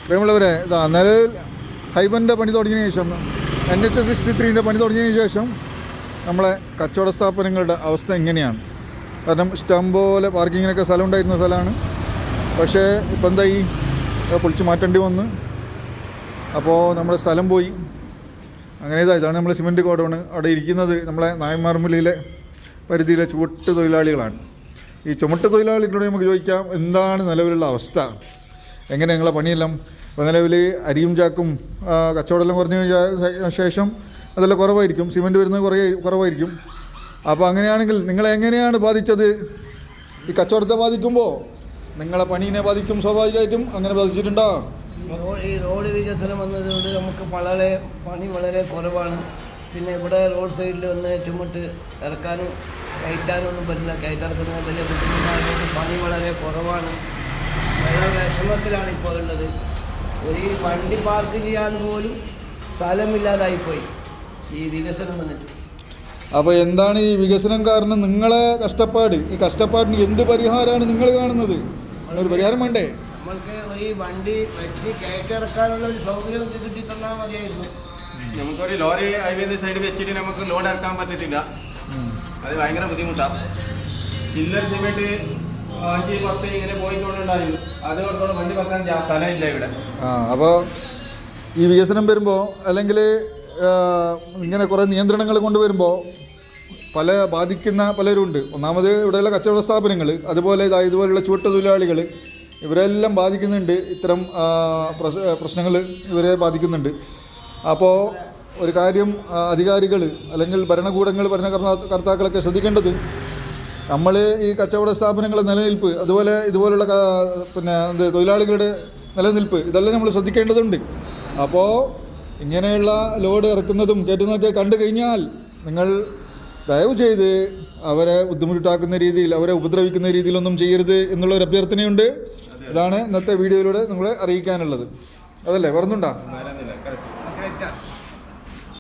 പ്രിയമുള്ളവരെ, ഇതാ നിലവിൽ ഹൈവൻ്റെ പണി തുടങ്ങിയതിന് ശേഷം NH 63ൻ്റെ പണി തുടങ്ങിയതിന് ശേഷം നമ്മളെ കച്ചവട സ്ഥാപനങ്ങളുടെ അവസ്ഥ എങ്ങനെയാണ്? കാരണം ഇഷ്ടംപോലെ പാർക്കിങ്ങിനൊക്കെ സ്ഥലം ഉണ്ടായിരുന്ന സ്ഥലമാണ്. പക്ഷേ ഇപ്പം എന്തായി, പൊളിച്ച് മാറ്റേണ്ടി വന്ന്. അപ്പോൾ നമ്മുടെ സ്ഥലം പോയി. അങ്ങനെ ഇതാണ് നമ്മൾ സിമൻറ്റ് ഗോഡൗണ്. അവിടെ ഇരിക്കുന്നത് നമ്മളെ നായന്മാർമുലയിലെ പരിധിയിലെ ചുവട്ട് തൊഴിലാളികളാണ്. ഈ ചുമട്ട് തൊഴിലാളികളോട് നമുക്ക് ചോദിക്കാം, എന്താണ് നിലവിലുള്ള അവസ്ഥ, എങ്ങനെ നിങ്ങളെ പണിയെല്ലാം? ഇപ്പോൾ നിലവിൽ അരിയും ചാക്കും കച്ചവടമെല്ലാം കുറഞ്ഞ ശേഷം അതെല്ലാം കുറവായിരിക്കും, സിമൻറ്റ് വരുന്നത് കുറവായിരിക്കും. അപ്പോൾ അങ്ങനെയാണെങ്കിൽ നിങ്ങളെ എങ്ങനെയാണ് ബാധിച്ചത്? ഈ കച്ചവടത്തെ ബാധിക്കുമ്പോൾ നിങ്ങളെ പണീനെ ബാധിക്കും സ്വാഭാവികമായിട്ടും. അങ്ങനെ ബാധിച്ചിട്ടുണ്ടോ? ഈ റോഡ് വികസനം വന്നതുകൊണ്ട് നമുക്ക് പണി വളരെ കുറവാണ്. പിന്നെ ഇവിടെ റോഡ് സൈഡിൽ വന്ന് ചുമട്ട് ഇറക്കാനും കയറ്റാനും ഒന്നും പറ്റില്ല. കയറ്റിറക്കുന്നത് വലിയ ബുദ്ധിമുട്ടായതുകൊണ്ട് പണി വളരെ കുറവാണ്. വളരെ വിഷമത്തിലാണ് ഇപ്പോൾ ഉള്ളത്. ഒരു വണ്ടി പാർക്ക് ചെയ്യാൻ പോലും സ്ഥലമില്ലാതായിപ്പോയി ഈ വികസനം വന്നിട്ട്. അപ്പോൾ എന്താണ് ഈ വികസനം കാരണം നിങ്ങളെ കഷ്ടപ്പാട്? ഈ കഷ്ടപ്പാടിന് എന്ത് പരിഹാരമാണ് നിങ്ങൾ കാണുന്നത്? ഒരു പരിഹാരം വേണ്ടേ? നമ്മൾക്ക് ഈ വണ്ടി വെച്ച് കയറ്റിറക്കാനുള്ള ഒരു സൗകര്യം കിട്ടി തന്നാൽ മതിയായിരുന്നു. നമുക്കൊരു ലോറി ഹൈവേന്റെ സൈഡ് വെച്ചിട്ട് നമുക്ക് ലോഡ് ഇറക്കാൻ പറ്റത്തില്ല. അത് ഭയങ്കര ബുദ്ധിമുട്ടാണ്. ചില്ലർ സിമെന്റ് 5-10 ഇങ്ങനെ പോയിട്ടുണ്ടായിരുന്നു. അതോടൊപ്പം വണ്ടി വെക്കാൻ സ്ഥലമില്ല ഇവിടെ. അപ്പോൾ ഈ വികസനം വരുമ്പോൾ അല്ലെങ്കിൽ ഇങ്ങനെ കുറേ നിയന്ത്രണങ്ങൾ കൊണ്ടുവരുമ്പോൾ ബാധിക്കുന്ന പലരുണ്ട്. ഒന്നാമത് ഇവിടെയുള്ള കച്ചവട സ്ഥാപനങ്ങൾ, അതുപോലെ ഇതുപോലുള്ള ചുവട്ട് തൊഴിലാളികൾ, ഇവരെല്ലാം ബാധിക്കുന്നുണ്ട്. ഇത്തരം പ്രശ്നങ്ങൾ ഇവരെ ബാധിക്കുന്നുണ്ട്. അപ്പോൾ ഒരു കാര്യം അധികാരികൾ അല്ലെങ്കിൽ ഭരണകർത്താക്കളൊക്കെ ശ്രദ്ധിക്കേണ്ടത്, നമ്മൾ ഈ കച്ചവട സ്ഥാപനങ്ങളുടെ നിലനിൽപ്പ്, അതുപോലെ ഇതുപോലുള്ള തൊഴിലാളികളുടെ നിലനിൽപ്പ്, ഇതെല്ലാം നമ്മൾ ശ്രദ്ധിക്കേണ്ടതുണ്ട്. അപ്പോൾ ഇങ്ങനെയുള്ള ലോഡ് ഇറക്കുന്നതും കയറ്റുന്നതൊക്കെ കണ്ടു കഴിഞ്ഞാൽ നിങ്ങൾ ദയവ് ചെയ്ത് അവരെ ബുദ്ധിമുട്ടാക്കുന്ന രീതിയിൽ, അവരെ ഉപദ്രവിക്കുന്ന രീതിയിലൊന്നും ചെയ്യരുത് എന്നുള്ളൊരു അഭ്യർത്ഥനയുണ്ട്. ഇതാണ് ഇന്നത്തെ വീഡിയോയിലൂടെ നിങ്ങളെ അറിയിക്കാനുള്ളത്. അതല്ലേ, പറഞ്ഞുണ്ടോ?